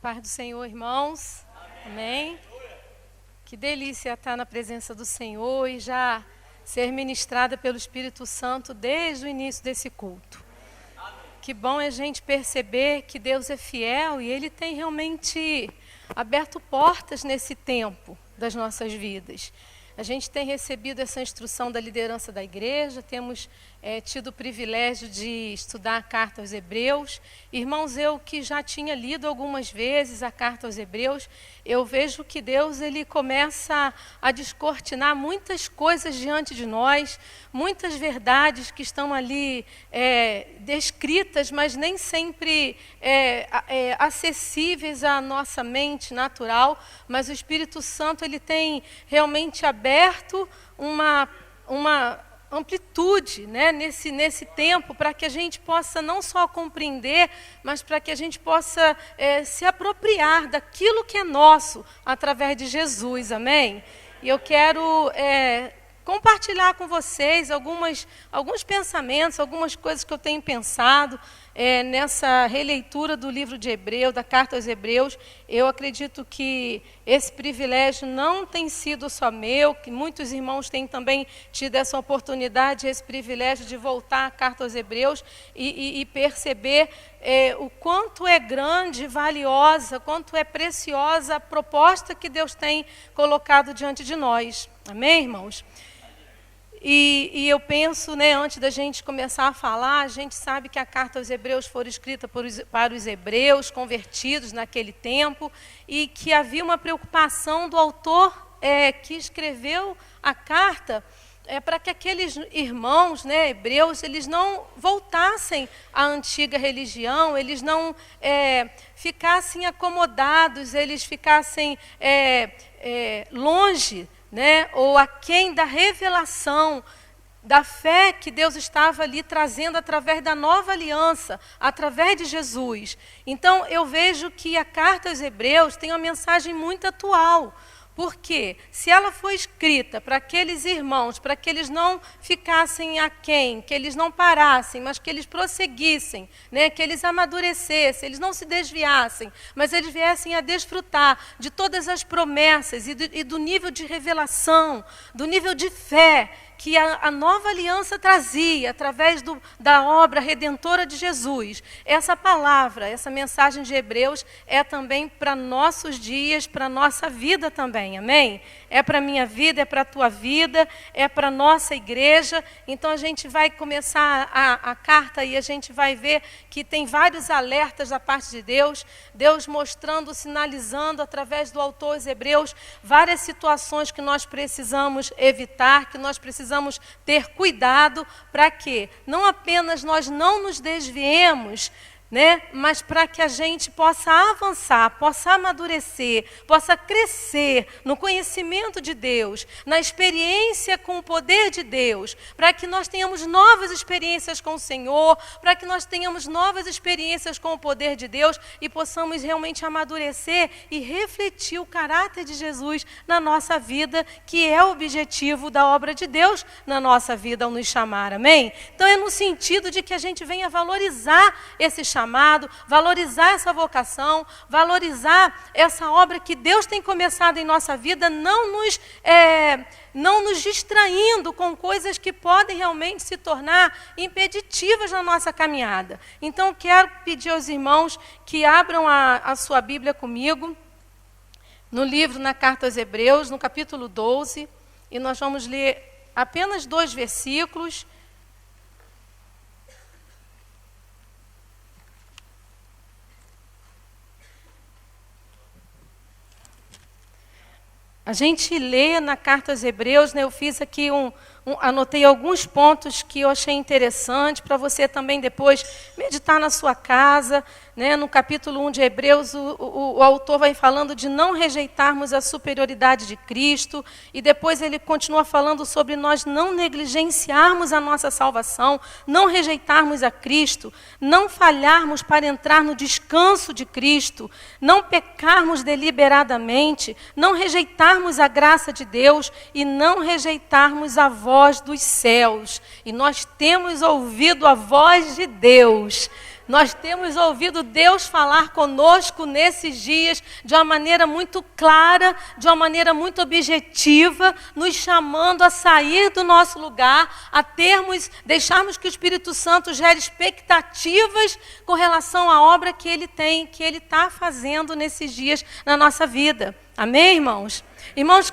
Paz do Senhor, irmãos. Amém. Que delícia estar na presença do Senhor e já ser ministrada pelo Espírito Santo desde o início desse culto. Que bom é a gente perceber que Deus é fiel e Ele tem realmente aberto portas nesse tempo das nossas vidas. A gente tem recebido essa instrução da liderança da igreja, temos tido o privilégio de estudar a carta aos Hebreus. Irmãos, eu que já tinha lido algumas vezes a carta aos Hebreus, eu vejo que Deus ele começa a descortinar muitas coisas diante de nós, muitas verdades que estão ali descritas, mas nem sempre acessíveis à nossa mente natural, mas o Espírito Santo ele tem realmente aberto uma amplitude, né, nesse tempo, para que a gente possa não só compreender, mas para que a gente possa se apropriar daquilo que é nosso através de Jesus, amém? E eu quero compartilhar com vocês alguns pensamentos, algumas coisas que eu tenho pensado nessa releitura do livro de Hebreus, da carta aos Hebreus. Eu acredito que esse privilégio não tem sido só meu, que muitos irmãos têm também tido essa oportunidade, esse privilégio de voltar à carta aos Hebreus e perceber o quanto é grande, valiosa, quanto é preciosa a proposta que Deus tem colocado diante de nós. Amém, irmãos? E eu penso, né, antes da gente começar a falar, a gente sabe que a carta aos Hebreus foi escrita para os hebreus convertidos naquele tempo e que havia uma preocupação do autor que escreveu a carta para que aqueles irmãos, né, hebreus, eles não voltassem à antiga religião, eles não ficassem acomodados, eles ficassem longe, né, ou aquém da revelação da fé que Deus estava ali trazendo através da nova aliança, através de Jesus. Então, eu vejo que a carta aos Hebreus tem uma mensagem muito atual. Porque se ela foi escrita para aqueles irmãos, para que eles não ficassem aquém, que eles não parassem, mas que eles prosseguissem, né, que eles amadurecessem, eles não se desviassem, mas eles viessem a desfrutar de todas as promessas e do nível de revelação, do nível de fé que a nova aliança trazia através da obra redentora de Jesus. Essa palavra, essa mensagem de Hebreus é também para nossos dias, para a nossa vida também, amém? É para a minha vida, é para a tua vida, é para a nossa igreja. Então a gente vai começar a carta e a gente vai ver que tem vários alertas da parte de Deus, Deus mostrando, sinalizando através do autor aos Hebreus várias situações que nós precisamos evitar, que nós precisamos ter cuidado para que não apenas nós não nos desviemos, né, mas para que a gente possa avançar, possa amadurecer, possa crescer no conhecimento de Deus, na experiência com o poder de Deus, para que nós tenhamos novas experiências com o Senhor, para que nós tenhamos novas experiências com o poder de Deus e possamos realmente amadurecer e refletir o caráter de Jesus na nossa vida, que é o objetivo da obra de Deus na nossa vida ao nos chamar, amém? Então é no sentido de que a gente venha valorizar esse chamado, valorizar essa vocação, valorizar essa obra que Deus tem começado em nossa vida, não nos distraindo com coisas que podem realmente se tornar impeditivas na nossa caminhada. Então, quero pedir aos irmãos que abram a sua Bíblia comigo, no livro, na carta aos Hebreus, no capítulo 12, e nós vamos ler apenas 2 versículos. A gente lê na carta aos Hebreus, né, eu fiz aqui anotei alguns pontos que eu achei interessante para você também depois meditar na sua casa, né? No capítulo 1 de Hebreus, o autor vai falando de não rejeitarmos a superioridade de Cristo, e depois ele continua falando sobre nós não negligenciarmos a nossa salvação, não rejeitarmos a Cristo, não falharmos para entrar no descanso de Cristo, não pecarmos deliberadamente, não rejeitarmos a graça de Deus e não rejeitarmos a voz dos céus. E nós temos ouvido a voz de Deus. Nós temos ouvido Deus falar conosco nesses dias de uma maneira muito clara, de uma maneira muito objetiva, nos chamando a sair do nosso lugar, a deixarmos que o Espírito Santo gere expectativas com relação à obra que Ele está fazendo nesses dias na nossa vida. Amém, irmãos? Irmãos,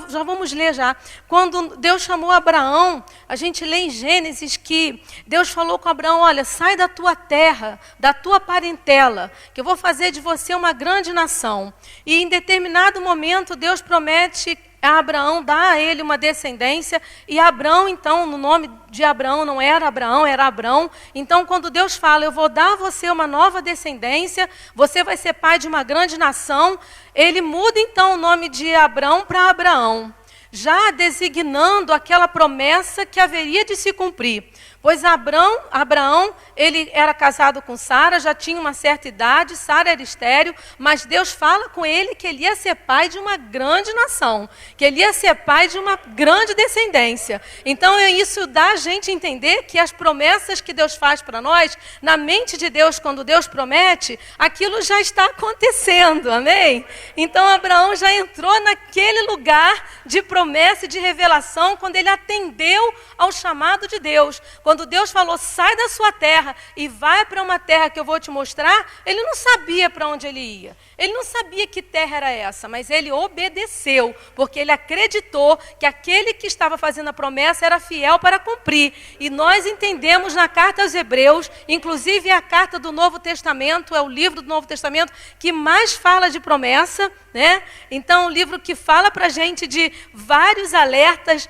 já vamos ler já. Quando Deus chamou Abraão, a gente lê em Gênesis que Deus falou com Abraão: olha, sai da tua terra, da tua parentela, que eu vou fazer de você uma grande nação. E em determinado momento Deus promete a Abraão, dá a ele uma descendência, e Abraão, então, no nome de Abraão não era Abraão, era Abrão. Então, quando Deus fala, eu vou dar a você uma nova descendência, você vai ser pai de uma grande nação, ele muda então o nome de Abrão para Abraão, já designando aquela promessa que haveria de se cumprir. Pois Abraão, ele era casado com Sara, já tinha uma certa idade, Sara era estéril, mas Deus fala com ele que ele ia ser pai de uma grande nação, que ele ia ser pai de uma grande descendência. Então isso dá a gente entender que as promessas que Deus faz para nós, na mente de Deus, quando Deus promete, aquilo já está acontecendo, amém? Então Abraão já entrou naquele lugar de promessa e de revelação quando ele atendeu ao chamado de Deus. Quando Deus falou, sai da sua terra e vai para uma terra que eu vou te mostrar, ele não sabia para onde ele ia. Ele não sabia que terra era essa, mas ele obedeceu, porque ele acreditou que aquele que estava fazendo a promessa era fiel para cumprir. E nós entendemos na carta aos Hebreus, inclusive a carta do Novo Testamento, é o livro do Novo Testamento que mais fala de promessa, né? Então, o livro que fala para a gente de vários alertas,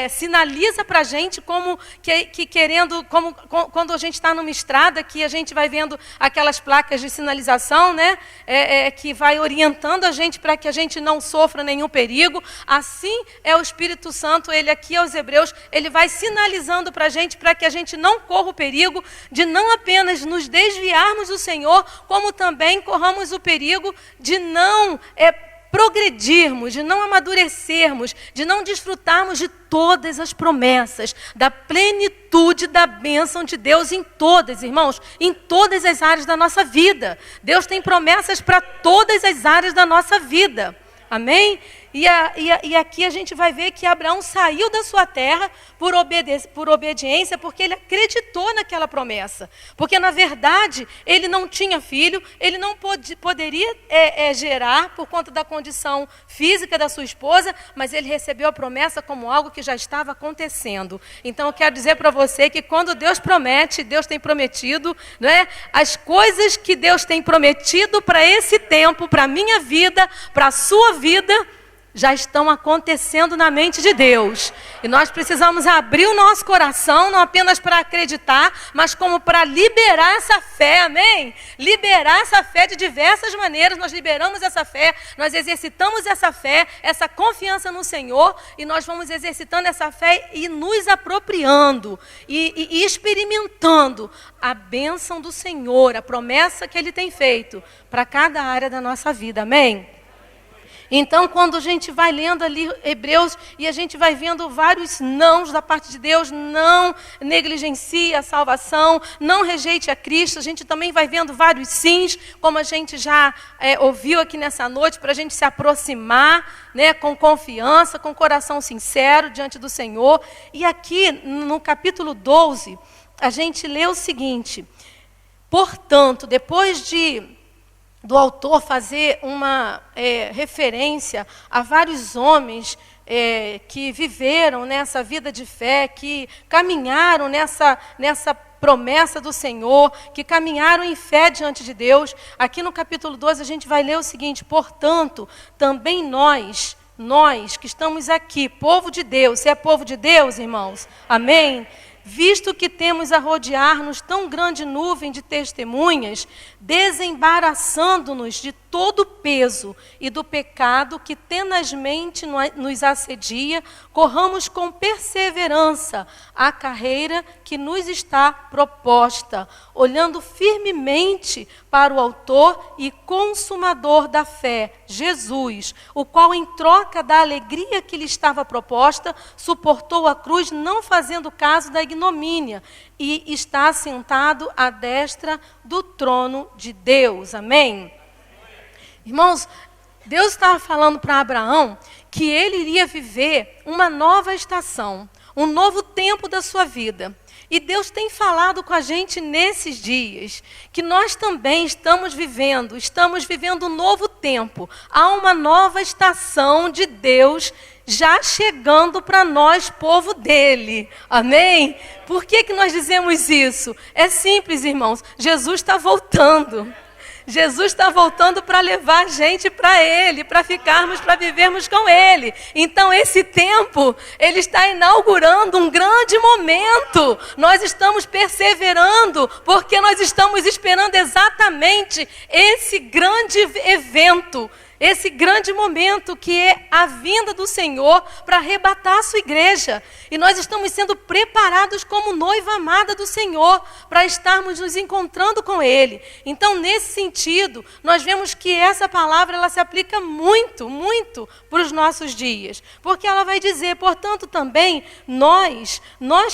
sinaliza para a gente como quando a gente está numa estrada, que a gente vai vendo aquelas placas de sinalização, né? Que vai orientando a gente para que a gente não sofra nenhum perigo. Assim é o Espírito Santo, ele aqui aos Hebreus, ele vai sinalizando para que a gente não corra o perigo de não apenas nos desviarmos do Senhor, como também corramos o perigo de não progredirmos, de não amadurecermos, de não desfrutarmos de todas as promessas, da plenitude da bênção de Deus em todas, irmãos, em todas as áreas da nossa vida. Deus tem promessas para todas as áreas da nossa vida. Amém? E aqui a gente vai ver que Abraão saiu da sua terra por obediência, porque ele acreditou naquela promessa. Porque, na verdade, ele não tinha filho, ele não poderia gerar por conta da condição física da sua esposa, mas ele recebeu a promessa como algo que já estava acontecendo. Então, eu quero dizer para você que quando Deus promete, Deus tem prometido, não é? As coisas que Deus tem prometido para esse tempo, para a minha vida, para a sua vida, já estão acontecendo na mente de Deus. E nós precisamos abrir o nosso coração, não apenas para acreditar, mas como para liberar essa fé, amém? Liberar essa fé de diversas maneiras. Nós liberamos essa fé, nós exercitamos essa fé, essa confiança no Senhor, e nós vamos exercitando essa fé e nos apropriando, e experimentando a bênção do Senhor, a promessa que Ele tem feito para cada área da nossa vida, amém? Então, quando a gente vai lendo ali Hebreus e a gente vai vendo vários nãos da parte de Deus, não negligencie a salvação, não rejeite a Cristo, a gente também vai vendo vários sims, como a gente já ouviu aqui nessa noite, para a gente se aproximar, né, com confiança, com coração sincero diante do Senhor. E aqui no capítulo 12, a gente lê o seguinte: portanto, depois do autor fazer uma referência a vários homens que viveram nessa vida de fé, que caminharam nessa promessa do Senhor, que caminharam em fé diante de Deus. Aqui no capítulo 12 a gente vai ler o seguinte: portanto, também nós que estamos aqui, povo de Deus, você é povo de Deus, irmãos? Amém? Visto que temos a rodear-nos tão grande nuvem de testemunhas, desembaraçando-nos de todo o peso e do pecado que tenazmente nos assedia, corramos com perseverança a carreira que nos está proposta, olhando firmemente para o autor e consumador da fé, Jesus, o qual, em troca da alegria que lhe estava proposta, suportou a cruz, não fazendo caso da ignorância ignomínia e está sentado à destra do trono de Deus. Amém? Irmãos, Deus estava falando para Abraão que ele iria viver uma nova estação, um novo tempo da sua vida. E Deus tem falado com a gente nesses dias, que nós também estamos vivendo um novo tempo. Há uma nova estação de Deus já chegando para nós, povo dele. Amém? Por que nós dizemos isso? É simples, irmãos. Jesus está voltando. Jesus está voltando para levar a gente para Ele, para vivermos com Ele. Então esse tempo, Ele está inaugurando um grande momento. Nós estamos perseverando, porque nós estamos esperando exatamente esse grande evento, esse grande momento que é a vinda do Senhor para arrebatar a sua igreja. E nós estamos sendo preparados como noiva amada do Senhor para estarmos nos encontrando com Ele. Então, nesse sentido, nós vemos que essa palavra ela se aplica muito, muito para os nossos dias. Porque ela vai dizer, portanto, também nós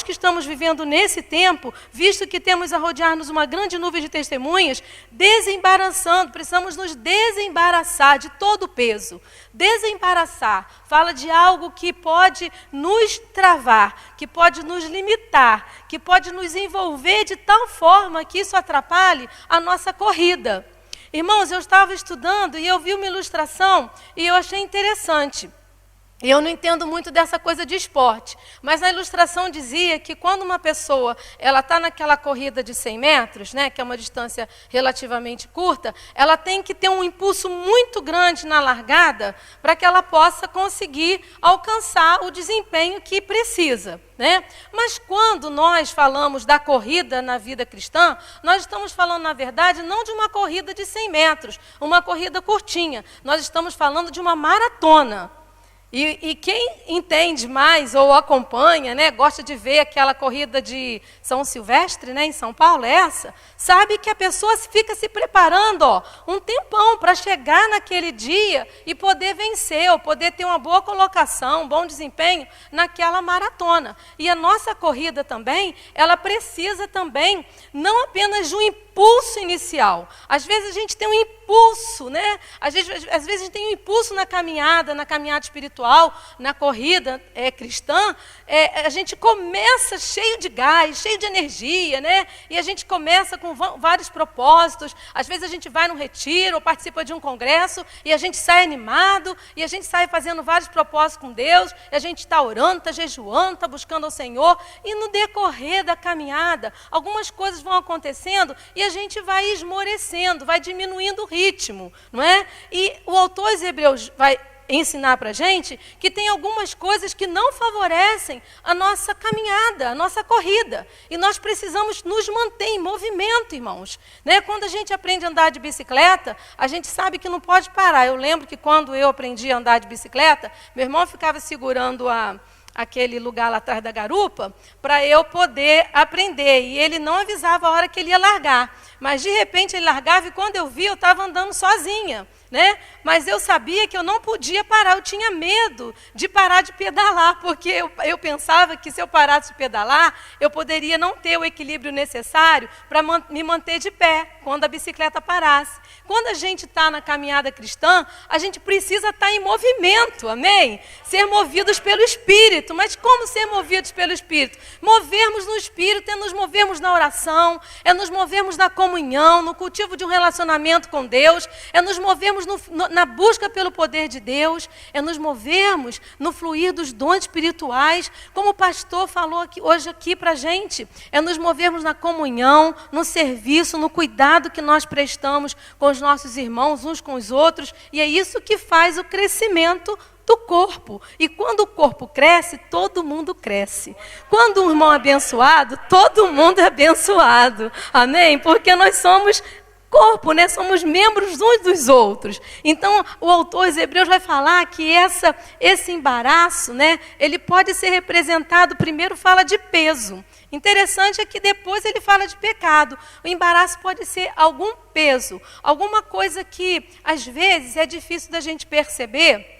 que estamos vivendo nesse tempo, visto que temos a rodear-nos uma grande nuvem de testemunhas, precisamos nos desembaraçar de todo o peso. Desembaraçar fala de algo que pode nos travar, que pode nos limitar, que pode nos envolver de tal forma que isso atrapalhe a nossa corrida. Irmãos, eu estava estudando e eu vi uma ilustração e eu achei interessante. E eu não entendo muito dessa coisa de esporte, mas a ilustração dizia que quando uma pessoa ela está naquela corrida de 100 metros, né, que é uma distância relativamente curta, ela tem que ter um impulso muito grande na largada para que ela possa conseguir alcançar o desempenho que precisa. Né? Mas quando nós falamos da corrida na vida cristã, nós estamos falando, na verdade, não de uma corrida de 100 metros, uma corrida curtinha. Nós estamos falando de uma maratona. E quem entende mais ou acompanha, né, gosta de ver aquela corrida de São Silvestre, né, em São Paulo, sabe que a pessoa fica se preparando um tempão para chegar naquele dia e poder vencer, ou poder ter uma boa colocação, um bom desempenho naquela maratona. E a nossa corrida também, ela precisa também não apenas de um impulso inicial. Às vezes a gente tem um impulso, né? Às vezes a gente tem um impulso na caminhada espiritual, na corrida cristã. A gente começa cheio de gás, cheio de energia, né? E a gente começa com vários propósitos. Às vezes a gente vai num retiro ou participa de um congresso e a gente sai animado e a gente sai fazendo vários propósitos com Deus. E a gente está orando, está jejuando, está buscando ao Senhor. E no decorrer da caminhada, algumas coisas vão acontecendo e a gente vai esmorecendo, vai diminuindo o ritmo, não é? E o autor aos Hebreus vai ensinar para a gente que tem algumas coisas que não favorecem a nossa caminhada, a nossa corrida. E nós precisamos nos manter em movimento, irmãos. Né? Quando a gente aprende a andar de bicicleta, a gente sabe que não pode parar. Eu lembro que quando eu aprendi a andar de bicicleta, meu irmão ficava segurando aquele lugar lá atrás da garupa, para eu poder aprender. E ele não avisava a hora que ele ia largar. Mas, de repente, ele largava e, quando eu vi, eu estava andando sozinha. Né? Mas eu sabia que eu não podia parar, eu tinha medo de parar de pedalar, porque eu pensava que se eu parasse de pedalar, eu poderia não ter o equilíbrio necessário para me manter de pé, quando a bicicleta parasse. Quando a gente está na caminhada cristã, a gente precisa estar em movimento, amém? Ser movidos pelo Espírito. Mas como ser movidos pelo Espírito? Movermos no Espírito é nos movermos na oração, é nos movermos na comunhão, no cultivo de um relacionamento com Deus, é nos movermos na busca pelo poder de Deus, é nos movermos no fluir dos dons espirituais, como o pastor falou hoje aqui para a gente, é nos movermos na comunhão, no serviço, no cuidado que nós prestamos com os nossos irmãos, uns com os outros, e é isso que faz o crescimento do corpo. E quando o corpo cresce, todo mundo cresce. Quando um irmão é abençoado, todo mundo é abençoado. Amém? Porque nós somos corpo, né? Somos membros uns dos outros. Então, o autor aos Hebreus vai falar que esse embaraço, né, ele pode ser representado, primeiro fala de peso. Interessante é que depois ele fala de pecado. O embaraço pode ser algum peso, alguma coisa que, às vezes, é difícil da gente perceber,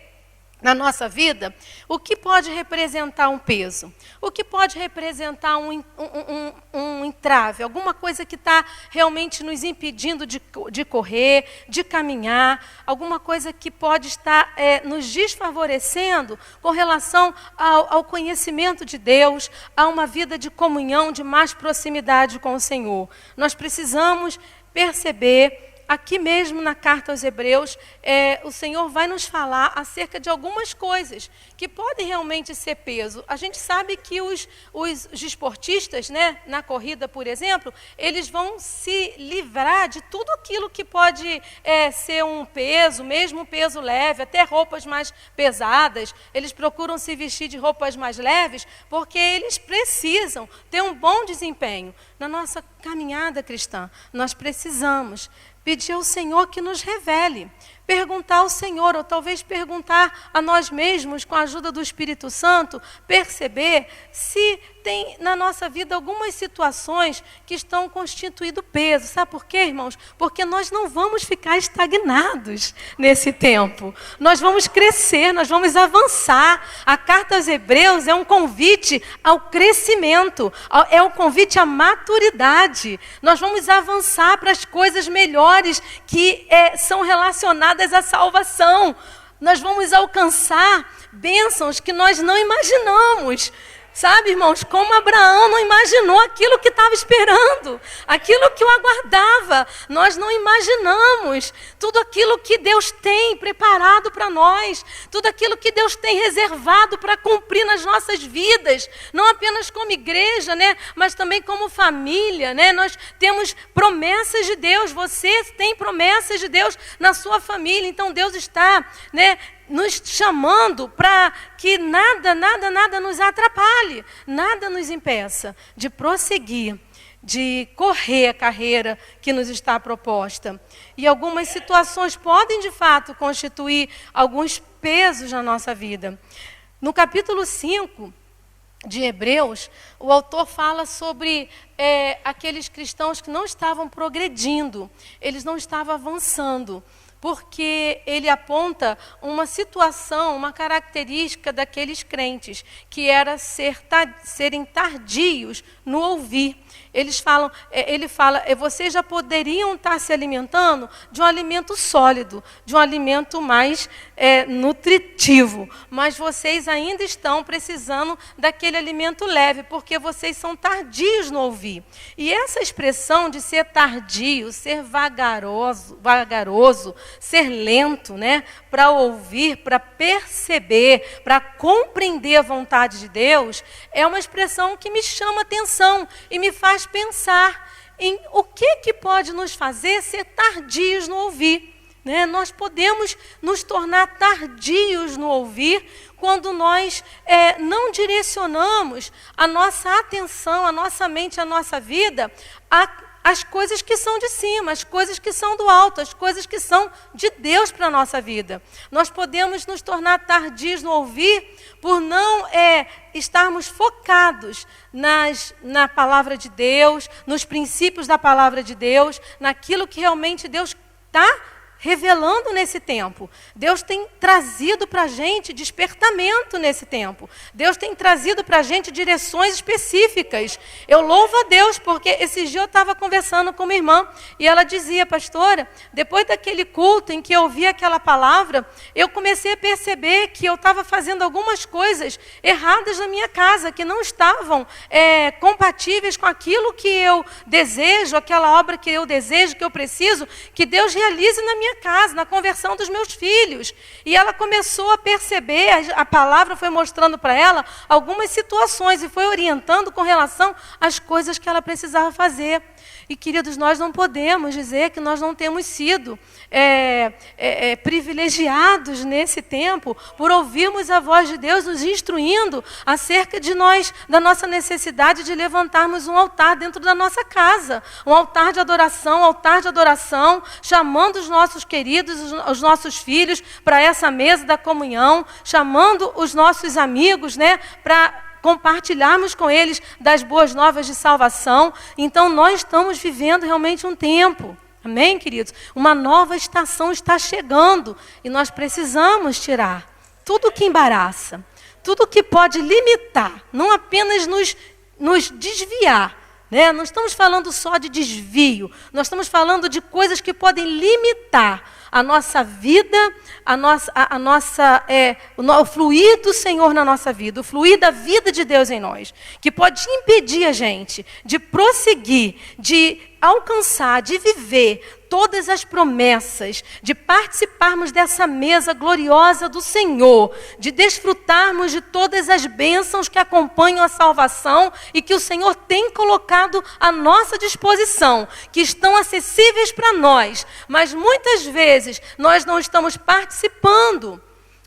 na nossa vida, o que pode representar um peso? O que pode representar um entrave? Alguma coisa que está realmente nos impedindo de correr, de caminhar, alguma coisa que pode estar nos desfavorecendo com relação ao conhecimento de Deus, a uma vida de comunhão, de mais proximidade com o Senhor. Nós precisamos perceber. Aqui mesmo na carta aos Hebreus, o Senhor vai nos falar acerca de algumas coisas que podem realmente ser peso. A gente sabe que os esportistas, né, na corrida, por exemplo, eles vão se livrar de tudo aquilo que pode ser um peso, mesmo um peso leve, até roupas mais pesadas. Eles procuram se vestir de roupas mais leves porque eles precisam ter um bom desempenho. Na nossa caminhada cristã, nós precisamos pedir ao Senhor que nos revele, perguntar ao Senhor, ou talvez perguntar a nós mesmos, com a ajuda do Espírito Santo, perceber se tem na nossa vida algumas situações que estão constituindo peso. Sabe por quê, irmãos? Porque nós não vamos ficar estagnados nesse tempo. Nós vamos crescer, nós vamos avançar. A carta aos Hebreus é um convite ao crescimento, é um convite à maturidade. Nós vamos avançar para as coisas melhores que são relacionadas à salvação. Nós vamos alcançar bênçãos que nós não imaginamos. Sabe, irmãos, como Abraão não imaginou aquilo que estava esperando, aquilo que o aguardava. Nós não imaginamos tudo aquilo que Deus tem preparado para nós, tudo aquilo que Deus tem reservado para cumprir nas nossas vidas, não apenas como igreja, né, mas também como família, né? Nós temos promessas de Deus, você tem promessas de Deus na sua família, então Deus está, né, nos chamando para que nada nos atrapalhe, nada nos impeça de prosseguir, de correr a carreira que nos está proposta. E algumas situações podem, de fato, constituir alguns pesos na nossa vida. No capítulo 5 de Hebreus, o autor fala sobre aqueles cristãos que não estavam progredindo, eles não estavam avançando, porque ele aponta uma situação, uma característica daqueles crentes, que era serem tardios no ouvir. Ele fala, vocês já poderiam estar se alimentando de um alimento sólido, de um alimento mais nutritivo, mas vocês ainda estão precisando daquele alimento leve, porque vocês são tardios no ouvir. E essa expressão de ser tardio, ser vagaroso, ser lento, né, para ouvir, para perceber, para compreender a vontade de Deus, é uma expressão que me chama atenção e me faz pensar em o que pode nos fazer ser tardios no ouvir. Né? Nós podemos nos tornar tardios no ouvir quando nós não direcionamos a nossa atenção, a nossa mente, a nossa vida as coisas que são de cima, as coisas que são do alto, as coisas que são de Deus para a nossa vida. Nós podemos nos tornar tardios no ouvir por não estarmos focados na palavra de Deus, nos princípios da palavra de Deus, naquilo que realmente Deus está revelando nesse tempo. Deus tem trazido para a gente despertamento nesse tempo. Deus tem trazido para a gente direções específicas. Eu louvo a Deus, porque esses dias eu estava conversando com uma irmã, e ela dizia, pastora, depois daquele culto em que eu ouvi aquela palavra, eu comecei a perceber que eu estava fazendo algumas coisas erradas na minha casa, que não estavam compatíveis com aquilo que eu desejo, aquela obra que eu desejo, que eu preciso, que Deus realize na minha casa, na conversão dos meus filhos. E ela começou a perceber, a palavra foi mostrando para ela algumas situações e foi orientando com relação às coisas que ela precisava fazer. E, queridos, nós não podemos dizer que nós não temos sido privilegiados nesse tempo por ouvirmos a voz de Deus nos instruindo acerca de da nossa necessidade de levantarmos um altar dentro da nossa casa, um altar de adoração, chamando os nossos queridos, os nossos filhos para essa mesa da comunhão, chamando os nossos amigos, né, para compartilharmos com eles das boas novas de salvação. Então nós estamos vivendo realmente um tempo, amém, queridos? Uma nova estação está chegando e nós precisamos tirar tudo que embaraça, tudo que pode limitar, não apenas nos desviar, né? Não estamos falando só de desvio, nós estamos falando de coisas que podem limitar a nossa vida, o fluir do Senhor na nossa vida, o fluir da vida de Deus em nós, que pode impedir a gente de prosseguir, de alcançar, de viver todas as promessas, de participarmos dessa mesa gloriosa do Senhor, de desfrutarmos de todas as bênçãos que acompanham a salvação e que o Senhor tem colocado à nossa disposição, que estão acessíveis para nós, mas muitas vezes nós não estamos participando,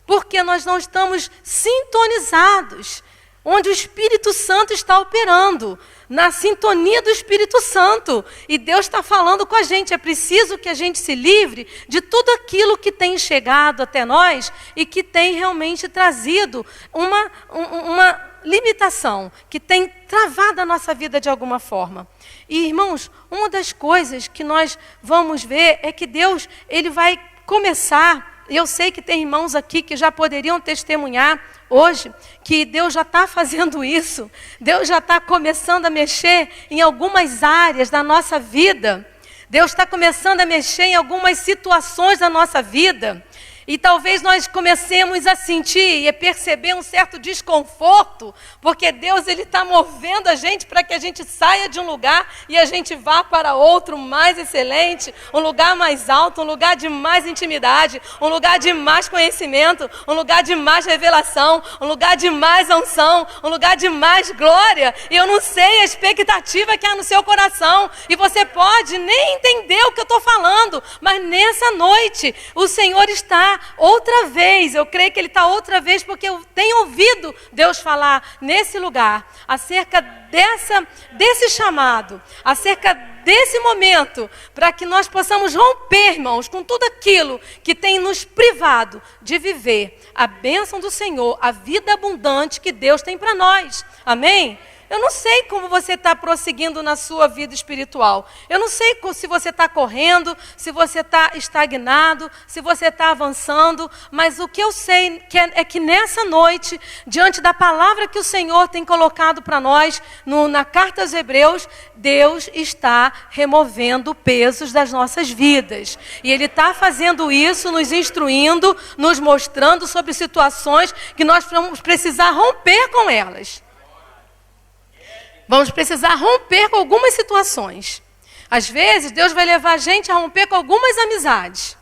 porque nós não estamos sintonizados, onde o Espírito Santo está operando, na sintonia do Espírito Santo. E Deus está falando com a gente. É preciso que a gente se livre de tudo aquilo que tem chegado até nós e que tem realmente trazido uma limitação, que tem travado a nossa vida de alguma forma. E, irmãos, uma das coisas que nós vamos ver é que Deus, Ele vai começar. Eu sei que tem irmãos aqui que já poderiam testemunhar hoje que Deus já está fazendo isso. Deus já está começando a mexer em algumas áreas da nossa vida. Deus está começando a mexer em algumas situações da nossa vida. E talvez nós comecemos a sentir e a perceber um certo desconforto, porque Deus ele está movendo a gente para que a gente saia de um lugar e a gente vá para outro mais excelente, um lugar mais alto, um lugar de mais intimidade, um lugar de mais conhecimento, um lugar de mais revelação, um lugar de mais unção, um lugar de mais glória. E eu não sei a expectativa que há no seu coração, e você pode nem entender o que eu estou falando, mas nessa noite o Senhor está outra vez, eu creio que Ele está outra vez, porque eu tenho ouvido Deus falar nesse lugar, acerca desse chamado, acerca desse momento, para que nós possamos romper, irmãos, com tudo aquilo que tem nos privado de viver a bênção do Senhor, a vida abundante que Deus tem para nós. Amém? Eu não sei como você está prosseguindo na sua vida espiritual. Eu não sei se você está correndo, se você está estagnado, se você está avançando. Mas o que eu sei é que nessa noite, diante da palavra que o Senhor tem colocado para nós, na carta aos Hebreus, Deus está removendo pesos das nossas vidas. E Ele está fazendo isso, nos instruindo, nos mostrando sobre situações que nós vamos precisar romper com elas. Vamos precisar romper com algumas situações. Às vezes, Deus vai levar a gente a romper com algumas amizades.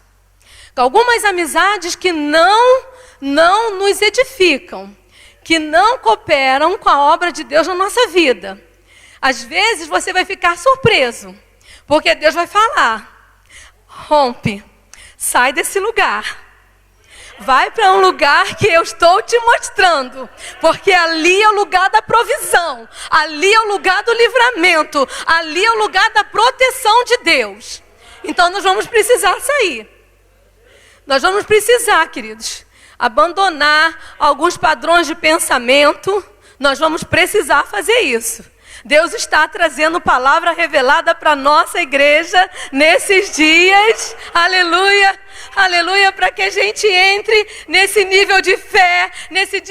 Com algumas amizades que não nos edificam, que não cooperam com a obra de Deus na nossa vida. Às vezes, você vai ficar surpreso, porque Deus vai falar: rompe, sai desse lugar. Vai para um lugar que eu estou te mostrando, porque ali é o lugar da provisão, ali é o lugar do livramento, ali é o lugar da proteção de Deus. Então nós vamos precisar sair. Nós vamos precisar, queridos, abandonar alguns padrões de pensamento. Nós vamos precisar fazer isso. Deus está trazendo palavra revelada para a nossa igreja nesses dias. Aleluia, aleluia, para que a gente entre nesse nível de fé, nesse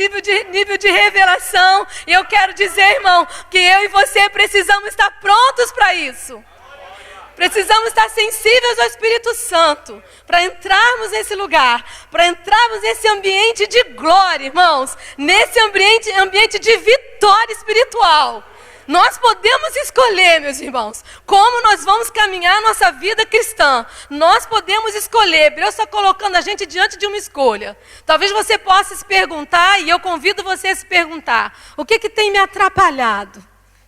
nível de revelação. E eu quero dizer, irmão, que eu e você precisamos estar prontos para isso. Precisamos estar sensíveis ao Espírito Santo para entrarmos nesse lugar, para entrarmos nesse ambiente de glória, irmãos, nesse ambiente de vitória espiritual. Nós podemos escolher, meus irmãos, como nós vamos caminhar a nossa vida cristã. Nós podemos escolher. Deus está colocando a gente diante de uma escolha. Talvez você possa se perguntar, e eu convido você a se perguntar: o que tem me atrapalhado?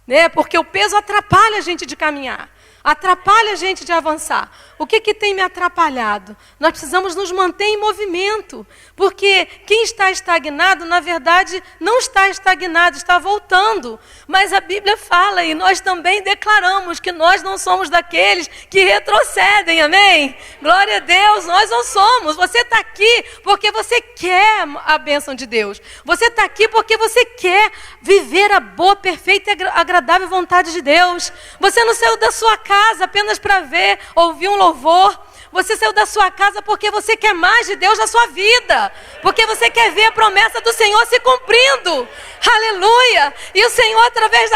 Né? Porque o peso atrapalha a gente de caminhar, atrapalha a gente de avançar. O que tem me atrapalhado? Nós precisamos nos manter em movimento, porque quem está estagnado, na verdade, não está estagnado, está voltando. Mas a Bíblia fala, e nós também declaramos, que nós não somos daqueles que retrocedem, amém? Glória a Deus, nós não somos. Você está aqui porque você quer a bênção de Deus. Você está aqui porque você quer viver a boa, perfeita e agradável vontade de Deus. Você não saiu da sua casa apenas para ouvir um louvor. Você saiu da sua casa porque você quer mais de Deus na sua vida. Porque você quer ver a promessa do Senhor se cumprindo. Aleluia! E o Senhor, através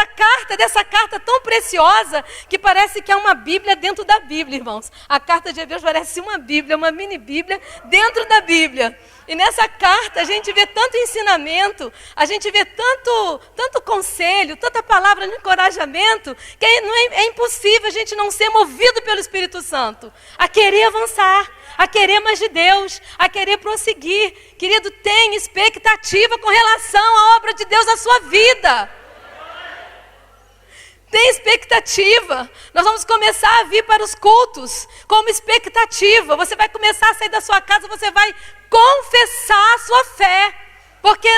dessa carta tão preciosa, que parece que é uma Bíblia dentro da Bíblia, irmãos. A carta de Hebreus parece uma Bíblia, uma mini Bíblia dentro da Bíblia. E nessa carta a gente vê tanto ensinamento, a gente vê tanto conselho, tanta palavra de encorajamento, que é impossível a gente não ser movido pelo Espírito Santo, a querer avançar, a querer mais de Deus, a querer prosseguir. Querido, tenha expectativa com relação à obra de Deus na sua vida. Tem expectativa. Nós vamos começar a vir para os cultos com uma expectativa. Você vai começar a sair da sua casa, você vai confessar a sua fé. Porque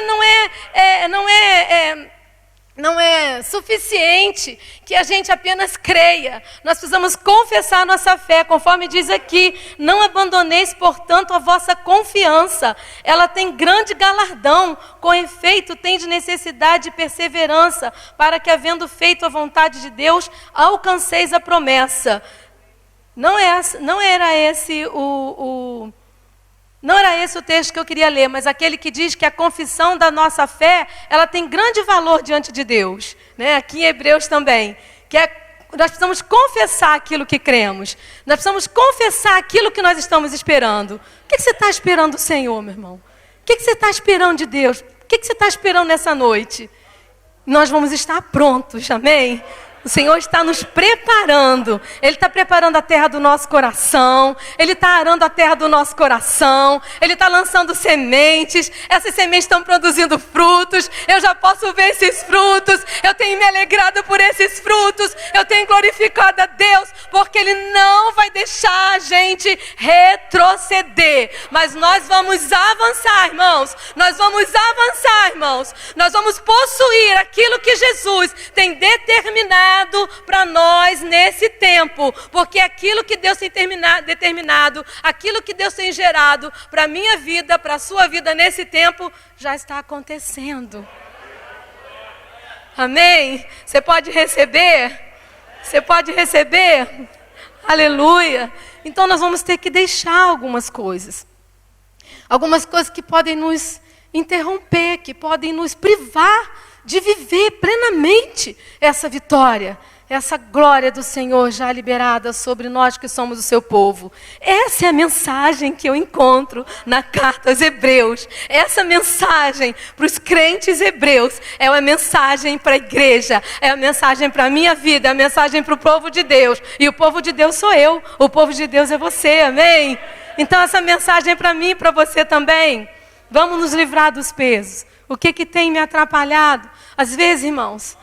não é suficiente que a gente apenas creia. Nós precisamos confessar a nossa fé, conforme diz aqui: não abandoneis, portanto, a vossa confiança. Ela tem grande galardão, com efeito tem de necessidade de perseverança, para que, havendo feito a vontade de Deus, alcanceis a promessa. Não era esse o texto que eu queria ler, mas aquele que diz que a confissão da nossa fé, ela tem grande valor diante de Deus, né? Aqui em Hebreus também, nós precisamos confessar aquilo que cremos, nós precisamos confessar aquilo que nós estamos esperando. O que você está esperando do Senhor, meu irmão? O que você está esperando de Deus? O que você está esperando nessa noite? Nós vamos estar prontos, amém? O Senhor está nos preparando. Ele está preparando a terra do nosso coração. Ele está arando a terra do nosso coração. Ele está lançando sementes. Essas sementes estão produzindo frutos. Eu já posso ver esses frutos. Eu tenho me alegrado por esses frutos. Eu tenho glorificado a Deus, porque Ele não vai deixar a gente retroceder. Mas nós vamos avançar, irmãos. Nós vamos avançar, irmãos. Nós vamos possuir aquilo que Jesus tem determinado para nós nesse tempo, porque aquilo que Deus tem determinado, aquilo que Deus tem gerado para a minha vida, para a sua vida nesse tempo, já está acontecendo. Amém? Você pode receber? Você pode receber? Aleluia! Então nós vamos ter que deixar algumas coisas que podem nos interromper, que podem nos privar de viver plenamente essa vitória, essa glória do Senhor já liberada sobre nós que somos o seu povo. Essa é a mensagem que eu encontro na carta aos Hebreus. Essa mensagem para os crentes hebreus é uma mensagem para a igreja, é uma mensagem para a minha vida, é uma mensagem para o povo de Deus. E o povo de Deus sou eu, o povo de Deus é você, amém? Então essa mensagem é para mim e para você também. Vamos nos livrar dos pesos. O que tem me atrapalhado? Às vezes, irmãos,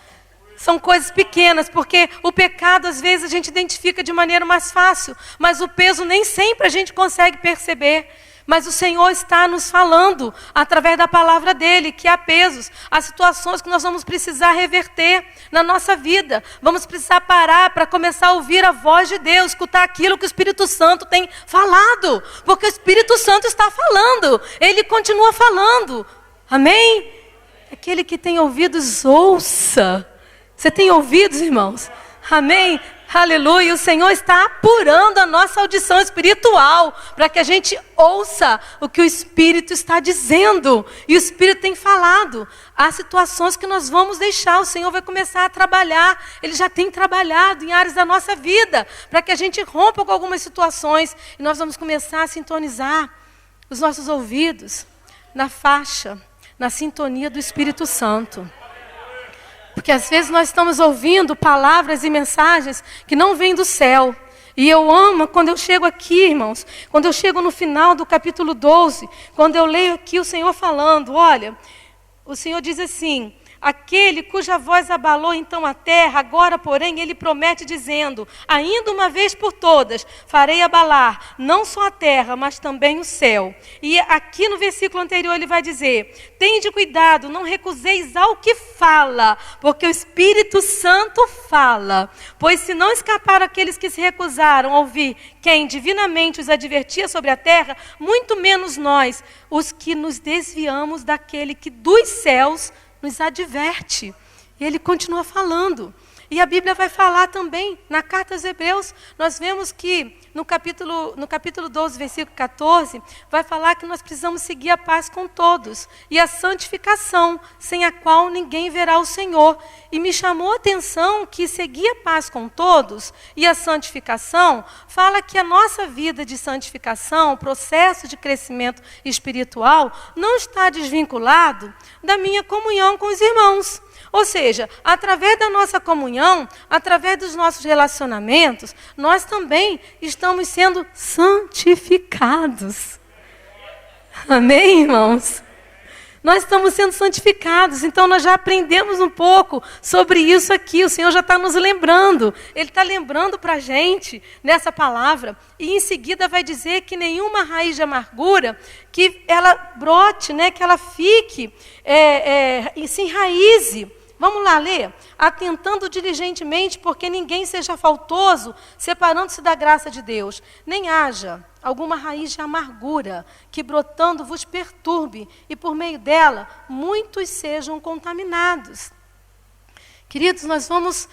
são coisas pequenas, porque o pecado, às vezes, a gente identifica de maneira mais fácil, mas o peso nem sempre a gente consegue perceber. Mas o Senhor está nos falando, através da palavra dEle, que há pesos, há situações que nós vamos precisar reverter na nossa vida. Vamos precisar parar para começar a ouvir a voz de Deus, escutar aquilo que o Espírito Santo tem falado, porque o Espírito Santo está falando, Ele continua falando. Amém? Aquele que tem ouvidos, ouça. Você tem ouvidos, irmãos? Amém? Aleluia. O Senhor está apurando a nossa audição espiritual para que a gente ouça o que o Espírito está dizendo. E o Espírito tem falado. Há situações que nós vamos deixar. O Senhor vai começar a trabalhar. Ele já tem trabalhado em áreas da nossa vida para que a gente rompa com algumas situações. E nós vamos começar a sintonizar os nossos ouvidos na faixa, na sintonia do Espírito Santo. Porque às vezes nós estamos ouvindo palavras e mensagens que não vêm do céu. E eu amo quando eu chego aqui, irmãos, quando eu chego no final do capítulo 12, quando eu leio aqui o Senhor falando, olha, o Senhor diz assim: aquele cuja voz abalou então a terra, agora, porém, ele promete dizendo: ainda uma vez por todas, farei abalar não só a terra, mas também o céu. E aqui no versículo anterior ele vai dizer: tende cuidado, não recuseis ao que fala, porque o Espírito Santo fala. Pois se não escapar aqueles que se recusaram a ouvir quem divinamente os advertia sobre a terra, muito menos nós, os que nos desviamos daquele que dos céus nos adverte. E ele continua falando. E a Bíblia vai falar também, na carta aos Hebreus, nós vemos que no capítulo 12, versículo 14, vai falar que nós precisamos seguir a paz com todos e a santificação, sem a qual ninguém verá o Senhor. E me chamou a atenção que seguir a paz com todos e a santificação fala que a nossa vida de santificação, o processo de crescimento espiritual, não está desvinculado da minha comunhão com os irmãos. Ou seja, através da nossa comunhão, através dos nossos relacionamentos, nós também estamos sendo santificados. Amém, irmãos? Nós estamos sendo santificados, então nós já aprendemos um pouco sobre isso aqui. O Senhor já está nos lembrando, Ele está lembrando para a gente nessa palavra. E em seguida vai dizer que nenhuma raiz de amargura, que ela brote, né, que ela fique e se enraize. Vamos lá ler. Atentando diligentemente, porque ninguém seja faltoso, separando-se da graça de Deus. Nem haja alguma raiz de amargura, que brotando vos perturbe, e por meio dela muitos sejam contaminados. Queridos, nós vamos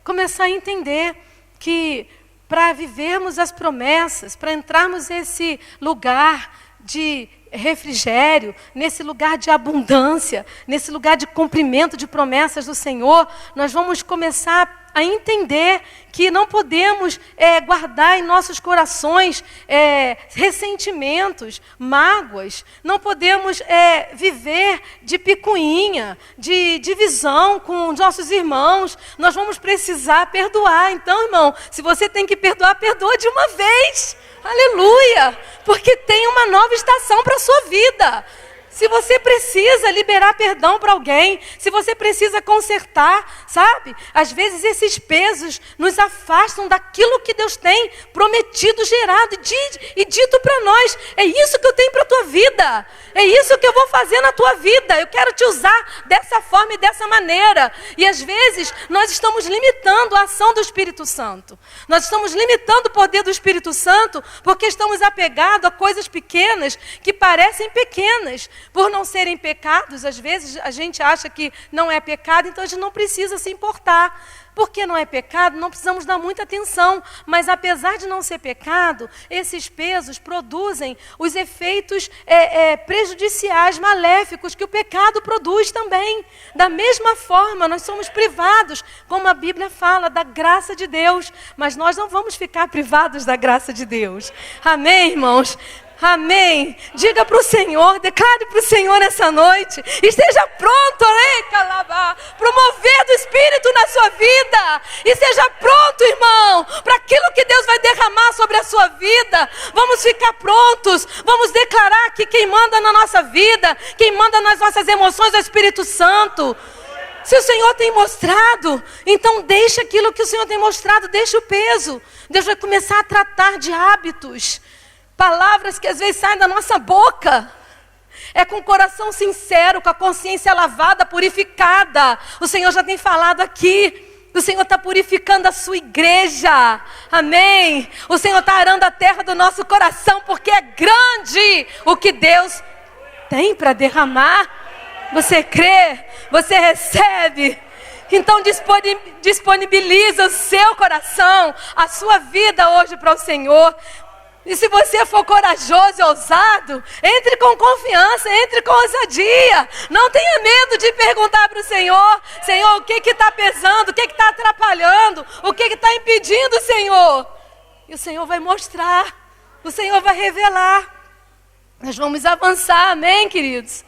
começar a entender que para vivermos as promessas, para entrarmos nesse lugar de refrigério, nesse lugar de abundância, nesse lugar de cumprimento de promessas do Senhor, nós vamos começar a entender que não podemos guardar em nossos corações ressentimentos, mágoas, não podemos viver de picuinha, de divisão com os nossos irmãos. Nós vamos precisar perdoar. Então, irmão, se você tem que perdoar, perdoa de uma vez. Aleluia! Porque tem uma nova estação para a sua vida. Se você precisa liberar perdão para alguém, se você precisa consertar, sabe? Às vezes esses pesos nos afastam daquilo que Deus tem prometido, gerado e dito para nós. É isso que eu tenho para a tua vida. É isso que eu vou fazer na tua vida. Eu quero te usar dessa forma e dessa maneira. E às vezes nós estamos limitando a ação do Espírito Santo. Nós estamos limitando o poder do Espírito Santo porque estamos apegados a coisas pequenas que parecem pequenas. Por não serem pecados, às vezes a gente acha que não é pecado, então a gente não precisa se importar. Porque não é pecado, não precisamos dar muita atenção. Mas apesar de não ser pecado, esses pesos produzem os efeitos prejudiciais, maléficos, que o pecado produz também. Da mesma forma, nós somos privados, como a Bíblia fala, da graça de Deus. Mas nós não vamos ficar privados da graça de Deus. Amém, irmãos? Amém. Diga para o Senhor, declare para o Senhor essa noite. Esteja pronto, para o mover do Espírito na sua vida. Esteja pronto, irmão, para aquilo que Deus vai derramar sobre a sua vida. Vamos ficar prontos. Vamos declarar que quem manda na nossa vida, quem manda nas nossas emoções é o Espírito Santo. Se o Senhor tem mostrado, então deixa aquilo que o Senhor tem mostrado, deixa o peso. Deus vai começar a tratar de hábitos. Palavras que às vezes saem da nossa boca. É com o coração sincero, com a consciência lavada, purificada. O Senhor já tem falado aqui. O Senhor está purificando a sua igreja. Amém? O Senhor está arando a terra do nosso coração, porque é grande o que Deus tem para derramar. Você crê? Você recebe? Então disponibiliza o seu coração, a sua vida hoje para o Senhor. E se você for corajoso e ousado, entre com confiança, entre com ousadia. Não tenha medo de perguntar para o Senhor: Senhor, o que está pesando? O que está atrapalhando? O que está impedindo, Senhor? E o Senhor vai mostrar, o Senhor vai revelar. Nós vamos avançar, amém, queridos?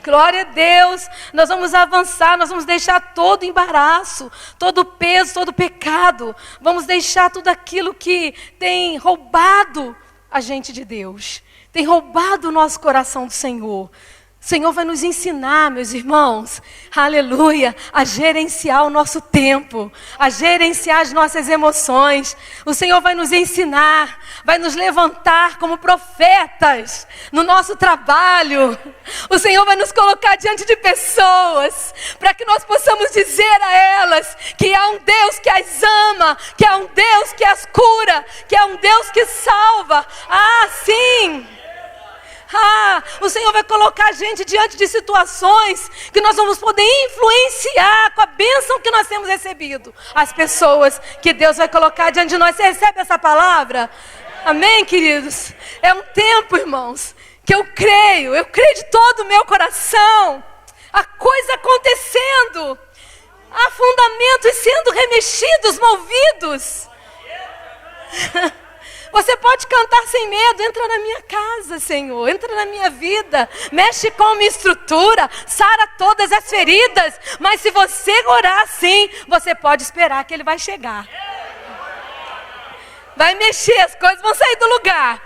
Glória a Deus, nós vamos avançar, nós vamos deixar todo embaraço, todo peso, todo pecado. Vamos deixar tudo aquilo que tem roubado a gente de Deus, tem roubado o nosso coração do Senhor. O Senhor vai nos ensinar, meus irmãos, aleluia, a gerenciar o nosso tempo, a gerenciar as nossas emoções. O Senhor vai nos ensinar, vai nos levantar como profetas no nosso trabalho. O Senhor vai nos colocar diante de pessoas, para que nós possamos dizer a elas que há um Deus que as ama, que há um Deus que as cura, que há um Deus que salva. Ah, sim! O Senhor vai colocar a gente diante de situações que nós vamos poder influenciar com a bênção que nós temos recebido. As pessoas que Deus vai colocar diante de nós. Você recebe essa palavra? Amém, queridos? É um tempo, irmãos, que eu creio de todo o meu coração. A coisa acontecendo. Há fundamentos sendo remexidos, movidos. Você pode cantar sem medo. Entra na minha casa, Senhor. Entra na minha vida. Mexe com a minha estrutura. Sara todas as feridas. Mas se você orar assim, você pode esperar que Ele vai chegar. Vai mexer, as coisas vão sair do lugar.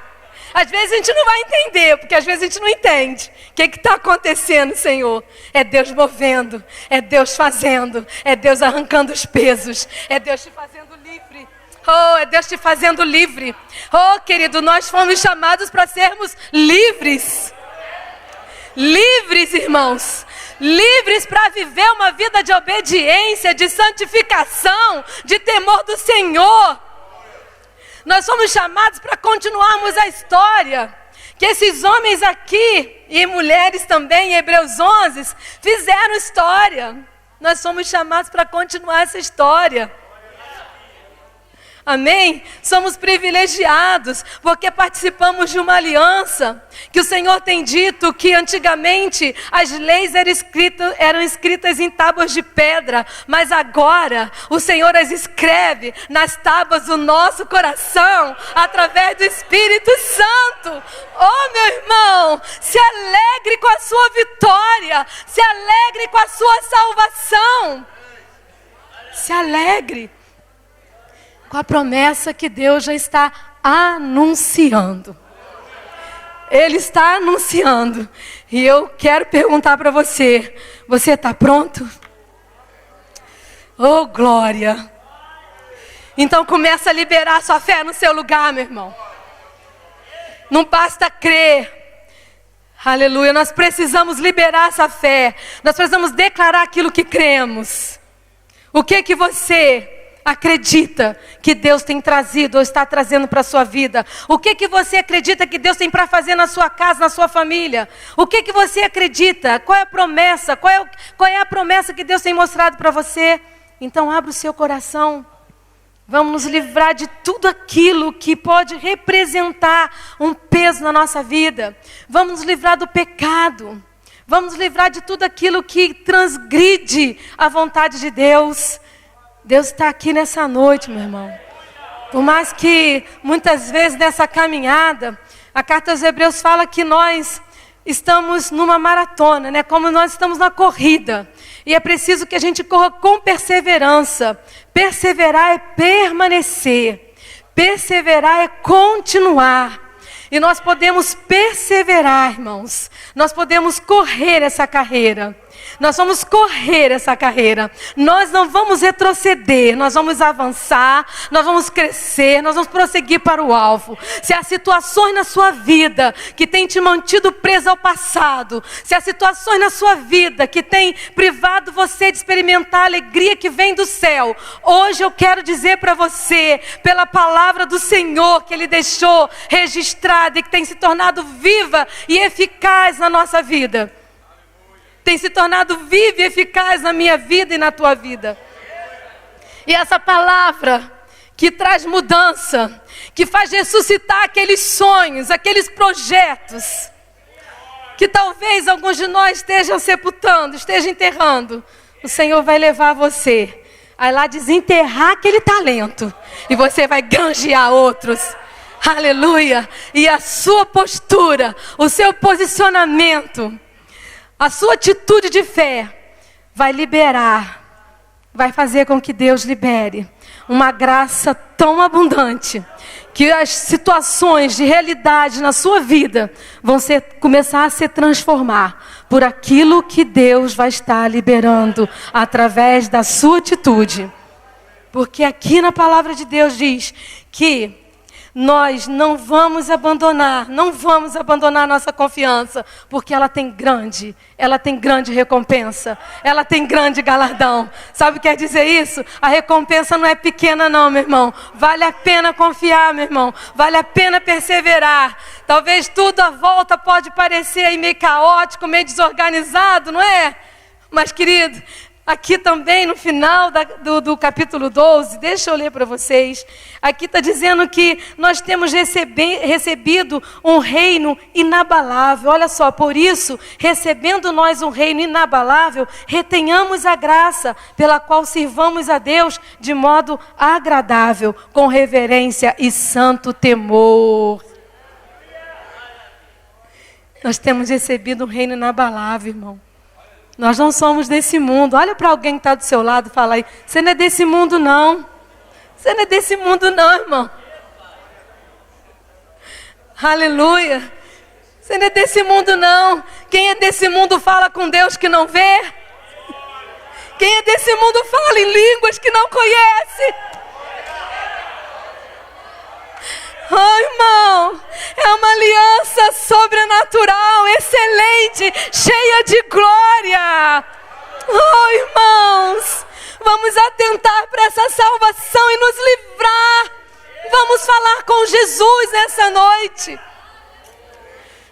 Às vezes a gente não vai entender, porque às vezes a gente não entende. O que está acontecendo, Senhor? É Deus movendo. É Deus fazendo. É Deus arrancando os pesos. É Deus te fazendo livre. É Deus te fazendo livre. Querido, nós fomos chamados para sermos livres. Livres, irmãos. Livres para viver uma vida de obediência, de santificação, de temor do Senhor. Nós somos chamados para continuarmos a história que esses homens aqui, e mulheres também, em Hebreus 11, fizeram história. Nós somos chamados para continuar essa história. Amém? Somos privilegiados porque participamos de uma aliança que o Senhor tem dito que antigamente as leis eram escritas em tábuas de pedra, mas agora o Senhor as escreve nas tábuas do nosso coração através do Espírito Santo. Meu irmão, se alegre com a sua vitória, se alegre com a sua salvação, se alegre com a promessa que Deus já está anunciando. Ele está anunciando. E eu quero perguntar para você: você está pronto? Oh, glória! Então começa a liberar sua fé no seu lugar, meu irmão. Não basta crer. Aleluia, nós precisamos liberar essa fé. Nós precisamos declarar aquilo que cremos. O que você acredita que Deus tem trazido ou está trazendo para a sua vida? O que você acredita que Deus tem para fazer na sua casa, na sua família? O que você acredita? Qual é a promessa? Qual é a promessa que Deus tem mostrado para você? Então abra o seu coração. Vamos nos livrar de tudo aquilo que pode representar um peso na nossa vida. Vamos nos livrar do pecado. Vamos nos livrar de tudo aquilo que transgride a vontade de Deus. Deus está aqui nessa noite, meu irmão. Por mais que muitas vezes nessa caminhada, a carta aos Hebreus fala que nós estamos numa maratona, né? Como nós estamos na corrida. E é preciso que a gente corra com perseverança. Perseverar é permanecer. Perseverar é continuar. E nós podemos perseverar, irmãos. Nós podemos correr essa carreira. Nós vamos correr essa carreira. Nós não vamos retroceder. Nós vamos avançar. Nós vamos crescer. Nós vamos prosseguir para o alvo. Se há situações na sua vida que têm te mantido preso ao passado. Se há situações na sua vida que têm privado você de experimentar a alegria que vem do céu. Hoje eu quero dizer para você, pela palavra do Senhor que Ele deixou registrada e que tem se tornado viva e eficaz na nossa vida. Tem se tornado viva e eficaz na minha vida e na tua vida. E essa palavra que traz mudança, que faz ressuscitar aqueles sonhos, aqueles projetos, que talvez alguns de nós estejam sepultando, estejam enterrando. O Senhor vai levar você a ir lá desenterrar aquele talento. E você vai granjear outros. Aleluia! E a sua postura, o seu posicionamento, a sua atitude de fé vai liberar, vai fazer com que Deus libere uma graça tão abundante que as situações de realidade na sua vida vão começar a se transformar por aquilo que Deus vai estar liberando através da sua atitude. Porque aqui na palavra de Deus diz que Nós não vamos abandonar a nossa confiança, porque ela tem grande recompensa, ela tem grande galardão. Sabe o que quer dizer isso? A recompensa não é pequena não, meu irmão. Vale a pena confiar, meu irmão. Vale a pena perseverar. Talvez tudo à volta pode parecer aí meio caótico, meio desorganizado, não é? Mas, querido, aqui também no final do capítulo 12, deixa eu ler para vocês. Aqui está dizendo que nós temos recebido um reino inabalável. Olha só, por isso, recebendo nós um reino inabalável, retenhamos a graça pela qual sirvamos a Deus de modo agradável, com reverência e santo temor. Nós temos recebido um reino inabalável, irmão. Nós não somos desse mundo. Olha para alguém que está do seu lado e fala aí, você não é desse mundo não. Você não é desse mundo não, irmão. Aleluia. Você não é desse mundo não. Quem é desse mundo fala com Deus que não vê. Quem é desse mundo fala em línguas que não conhece. Oh, irmão, é uma aliança sobrenatural, excelente, cheia de glória. Oh, irmãos, vamos atentar para essa salvação e nos livrar. Vamos falar com Jesus nessa noite.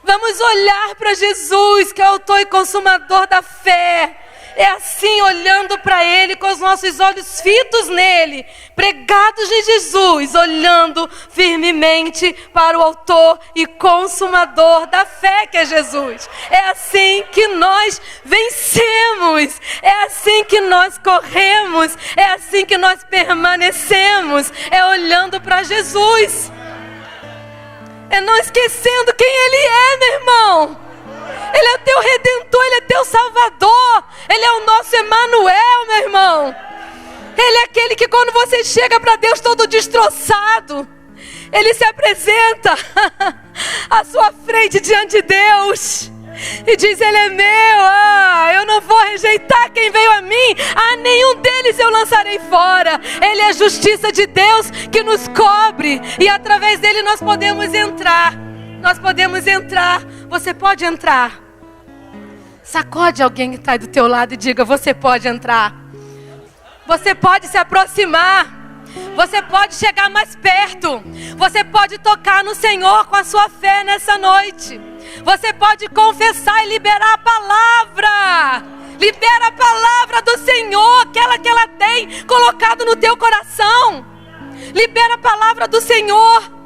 Vamos olhar para Jesus, que é o autor e consumador da fé. É assim, olhando para Ele, com os nossos olhos fitos nele, pregados em Jesus, olhando firmemente para o autor e consumador da fé, que é Jesus. É assim que nós vencemos, é assim que nós corremos, é assim que nós permanecemos, é olhando para Jesus. É não esquecendo quem Ele é, meu irmão. Ele é teu Redentor, Ele é teu Salvador. Ele é o nosso Emanuel, meu irmão. Ele é aquele que quando você chega para Deus todo destroçado, Ele se apresenta à sua frente diante de Deus e diz, Ele é meu, eu não vou rejeitar quem veio a mim, nenhum deles eu lançarei fora. Ele é a justiça de Deus que nos cobre e através dele nós podemos entrar. Você pode entrar. Sacode alguém que está do teu lado e diga, você pode entrar. Você pode se aproximar. Você pode chegar mais perto. Você pode tocar no Senhor com a sua fé nessa noite. Você pode confessar e liberar a palavra. Libera a palavra do Senhor, aquela que ela tem colocado no teu coração. Libera a palavra do Senhor.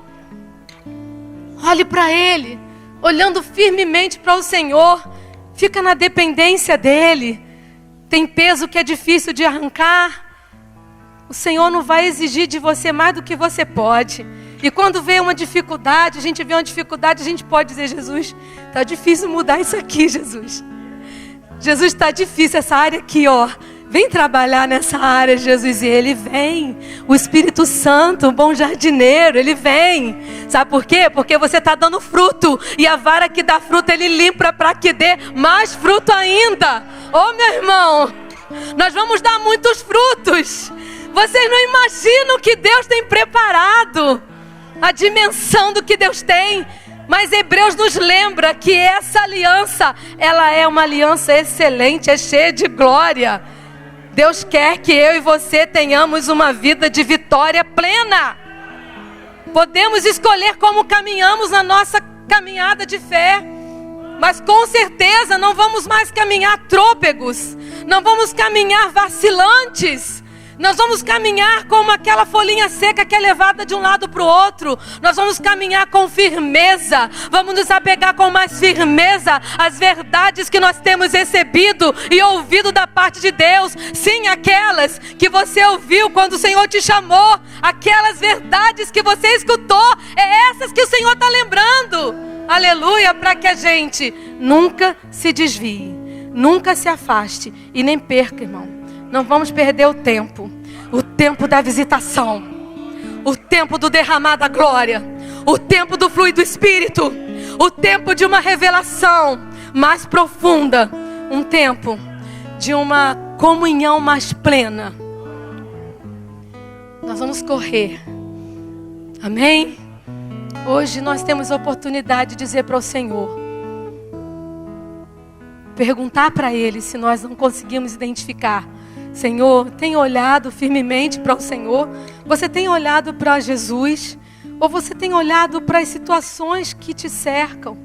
Olhe para Ele, olhando firmemente para o Senhor. Fica na dependência dEle. Tem peso que é difícil de arrancar. O Senhor não vai exigir de você mais do que você pode. E quando vê uma dificuldade, a gente pode dizer, Jesus, está difícil mudar isso aqui, Jesus. Jesus, está difícil essa área aqui, ó. Vem trabalhar nessa área, Jesus. E Ele vem. O Espírito Santo, o bom jardineiro, Ele vem. Sabe por quê? Porque você está dando fruto. E a vara que dá fruto, Ele limpa para que dê mais fruto ainda. Ô, meu irmão, nós vamos dar muitos frutos. Vocês não imaginam o que Deus tem preparado. A dimensão do que Deus tem. Mas Hebreus nos lembra que essa aliança, ela é uma aliança excelente, é cheia de glória. Deus quer que eu e você tenhamos uma vida de vitória plena. Podemos escolher como caminhamos na nossa caminhada de fé, mas com certeza não vamos mais caminhar trôpegos, não vamos caminhar vacilantes. Nós vamos caminhar como aquela folhinha seca que é levada de um lado para o outro. Nós vamos caminhar com firmeza. Vamos nos apegar com mais firmeza às verdades que nós temos recebido e ouvido da parte de Deus. Sim, aquelas que você ouviu quando o Senhor te chamou. Aquelas verdades que você escutou. É essas que o Senhor está lembrando. Aleluia, para que a gente nunca se desvie, nunca se afaste e nem perca, irmão. Não vamos perder o tempo da visitação, o tempo do derramar da glória, o tempo do fluir do Espírito, o tempo de uma revelação mais profunda, um tempo de uma comunhão mais plena. Nós vamos correr, amém? Hoje nós temos a oportunidade de dizer para o Senhor, perguntar para Ele se nós não conseguimos identificar. Senhor, tem olhado firmemente para o Senhor? Você tem olhado para Jesus? Ou você tem olhado para as situações que te cercam?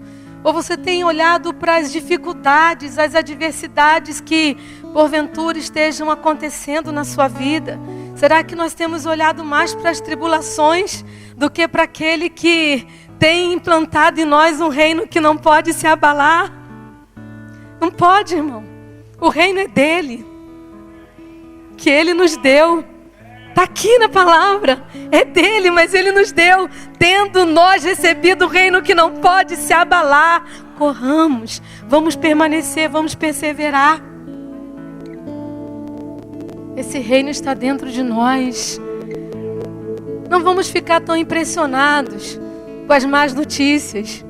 Ou você tem olhado para as dificuldades, as adversidades que porventura estejam acontecendo na sua vida? Será que nós temos olhado mais para as tribulações do que para aquele que tem implantado em nós um reino que não pode se abalar? Não pode, irmão. O reino é dele, que ele nos deu. Está aqui na palavra. É dele, mas ele nos deu. Tendo nós recebido o reino que não pode se abalar, corramos, vamos permanecer, vamos perseverar. Esse reino está dentro de nós. Não vamos ficar tão impressionados com as más notícias.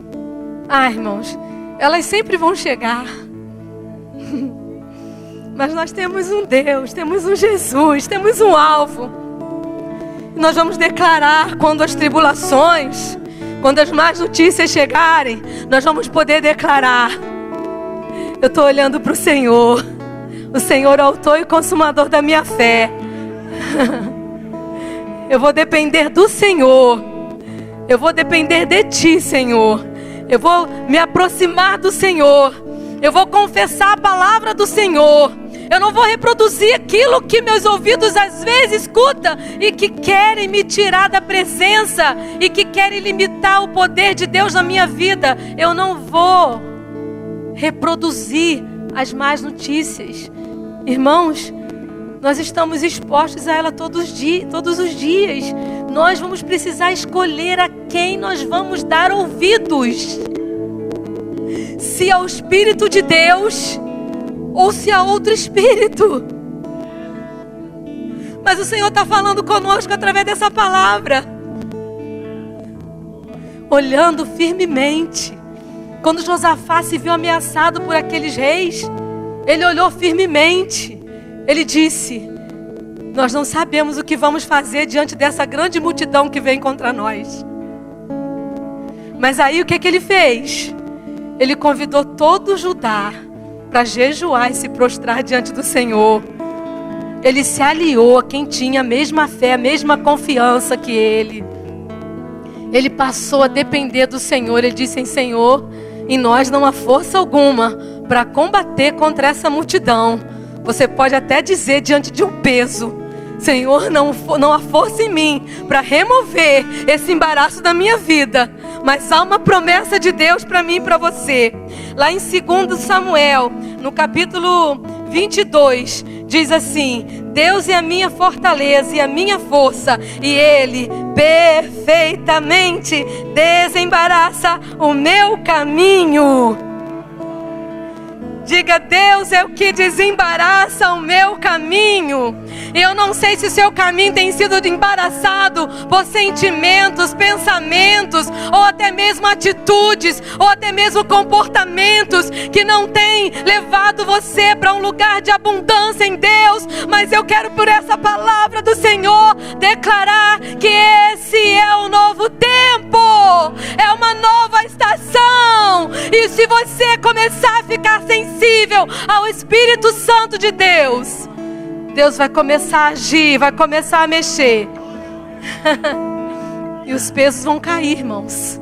Irmãos, elas sempre vão chegar. Mas nós temos um Deus, temos um Jesus, temos um alvo. E nós vamos declarar quando as tribulações, quando as más notícias chegarem, nós vamos poder declarar: eu estou olhando para o Senhor. O Senhor é o autor e consumador da minha fé. Eu vou depender do Senhor. Eu vou depender de Ti, Senhor. Eu vou me aproximar do Senhor. Eu vou confessar a palavra do Senhor. Eu não vou reproduzir aquilo que meus ouvidos às vezes escutam e que querem me tirar da presença e que querem limitar o poder de Deus na minha vida. Eu não vou reproduzir as más notícias. Irmãos, nós estamos expostos a ela todos os dias. Nós vamos precisar escolher a quem nós vamos dar ouvidos. Se ao Espírito de Deus ou se a outro espírito. Mas o Senhor está falando conosco através dessa palavra. Olhando firmemente. Quando Josafá se viu ameaçado por aqueles reis, ele olhou firmemente. Ele disse: nós não sabemos o que vamos fazer diante dessa grande multidão que vem contra nós. Mas aí o que ele fez? Ele convidou todo Judá para jejuar e se prostrar diante do Senhor. Ele se aliou a quem tinha a mesma fé, a mesma confiança que ele. Ele passou a depender do Senhor. Ele disse: Senhor, em nós não há força alguma para combater contra essa multidão. Você pode até dizer diante de um peso: Senhor, não há força em mim para remover esse embaraço da minha vida. Mas há uma promessa de Deus para mim e para você. Lá em 2 Samuel, no capítulo 22, diz assim: Deus é a minha fortaleza e a minha força, e Ele perfeitamente desembaraça o meu caminho. Diga: Deus é o que desembaraça o meu caminho. Eu não sei se o seu caminho tem sido embaraçado por sentimentos, pensamentos, ou até mesmo atitudes, ou até mesmo comportamentos que não têm levado você para um lugar de abundância em Deus. Mas eu quero, por essa palavra do Senhor, declarar que esse é o novo tempo, é uma nova estação. E se você começar a ficar sensível ao Espírito Santo de Deus, Deus vai começar a agir, vai começar a mexer. E os pesos vão cair, irmãos.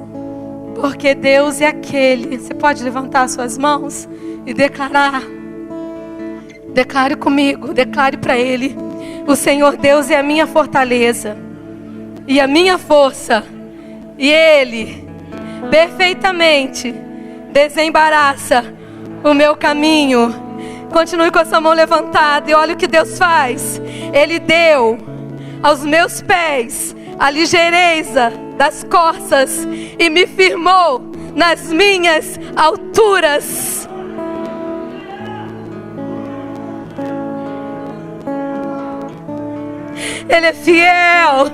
Porque Deus é aquele. Você pode levantar suas mãos e declarar. Declare comigo, declare para Ele: o Senhor Deus é a minha fortaleza e a minha força, e Ele perfeitamente desembaraça o meu caminho. Continue com a sua mão levantada e olha o que Deus faz. Ele deu aos meus pés a ligeireza das corças e me firmou nas minhas alturas. Ele é fiel.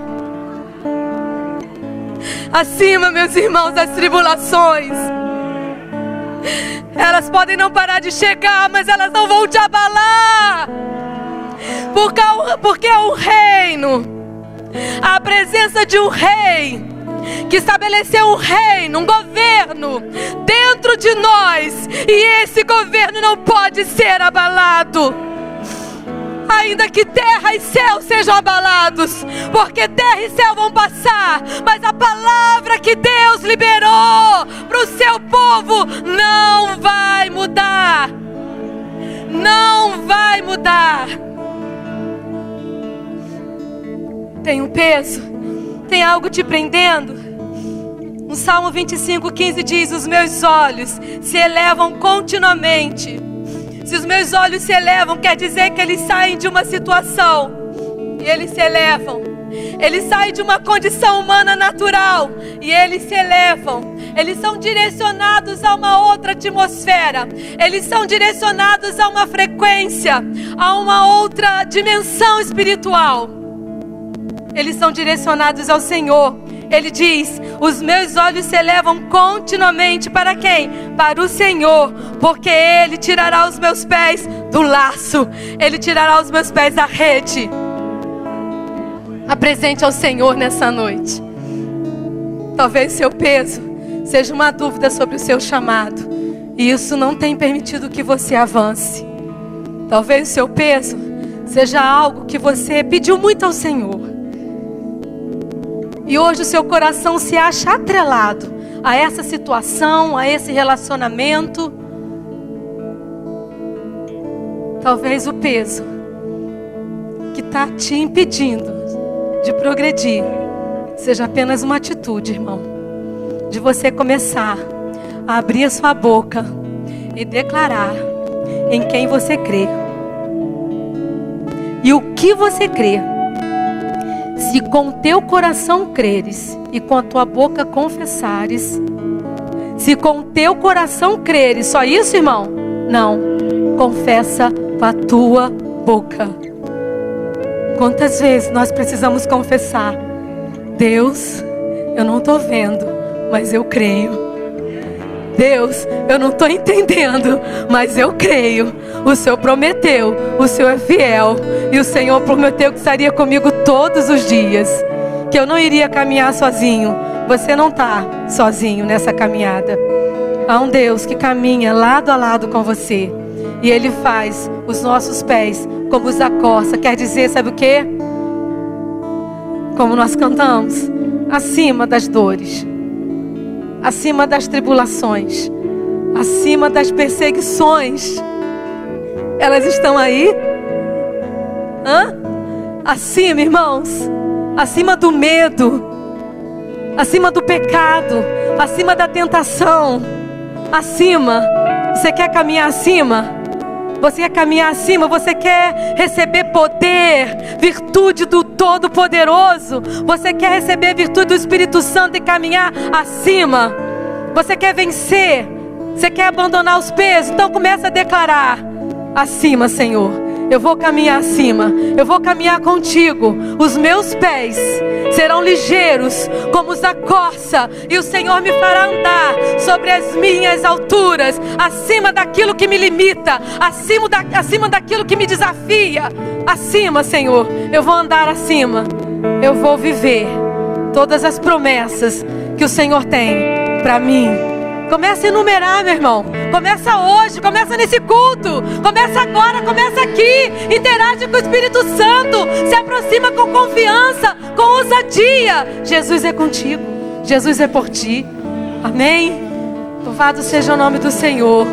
Acima, meus irmãos, das tribulações, elas podem não parar de chegar, mas elas não vão te abalar. Porque é um reino, a presença de um rei que estabeleceu um reino, um governo dentro de nós, e esse governo não pode ser abalado. Ainda que terra e céu sejam abalados, porque terra e céu vão passar, mas a palavra que Deus liberou para o seu povo não vai mudar. Não vai mudar. Tem um peso, tem algo te prendendo. No Salmo 25:15 diz: os meus olhos se elevam continuamente. Se os meus olhos se elevam, quer dizer que eles saem de uma situação e eles se elevam. Eles saem de uma condição humana natural e eles se elevam. Eles são direcionados a uma outra atmosfera. Eles são direcionados a uma frequência, a uma outra dimensão espiritual. Eles são direcionados ao Senhor. Ele diz: os meus olhos se elevam continuamente para quem? Para o Senhor, porque Ele tirará os meus pés do laço, Ele tirará os meus pés da rede. Apresente ao Senhor nessa noite. Talvez seu peso seja uma dúvida sobre o seu chamado, e isso não tem permitido que você avance. Talvez o seu peso seja algo que você pediu muito ao Senhor, e hoje o seu coração se acha atrelado a essa situação, a esse relacionamento. Talvez o peso que está te impedindo de progredir seja apenas uma atitude, irmão, de você começar a abrir a sua boca e declarar em quem você crê e o que você crê. Se com teu coração creres e com a tua boca confessares. Se com teu coração creres, só isso, irmão? Não, confessa com a tua boca. Quantas vezes nós precisamos confessar: Deus, eu não estou vendo, mas eu creio. Deus, eu não estou entendendo, mas eu creio. O Senhor prometeu, o Senhor é fiel, e o Senhor prometeu que estaria comigo todos os dias, que eu não iria caminhar sozinho. Você não está sozinho nessa caminhada. Há um Deus que caminha lado a lado com você, e Ele faz os nossos pés como os da corça. Quer dizer, sabe o que? Como nós cantamos, acima das dores, acima das tribulações, acima das perseguições. Elas estão aí? Acima, irmãos, acima do medo, acima do pecado, acima da tentação, acima. Você quer caminhar acima? Você quer caminhar acima? Você quer receber poder, virtude do Todo-Poderoso? Você quer receber virtude do Espírito Santo e caminhar acima? Você quer vencer? Você quer abandonar os pesos? Então começa a declarar: acima, Senhor. Eu vou caminhar acima, eu vou caminhar contigo. Os meus pés serão ligeiros como os da corça, e o Senhor me fará andar sobre as minhas alturas, acima daquilo que me limita, acima daquilo que me desafia. Acima, Senhor, eu vou andar acima. Eu vou viver todas as promessas que o Senhor tem para mim. Começa a enumerar, meu irmão. Começa hoje, começa nesse culto. Começa agora, começa aqui. Interage com o Espírito Santo. Se aproxima com confiança, com ousadia. Jesus é contigo. Jesus é por ti. Amém? Louvado seja o nome do Senhor.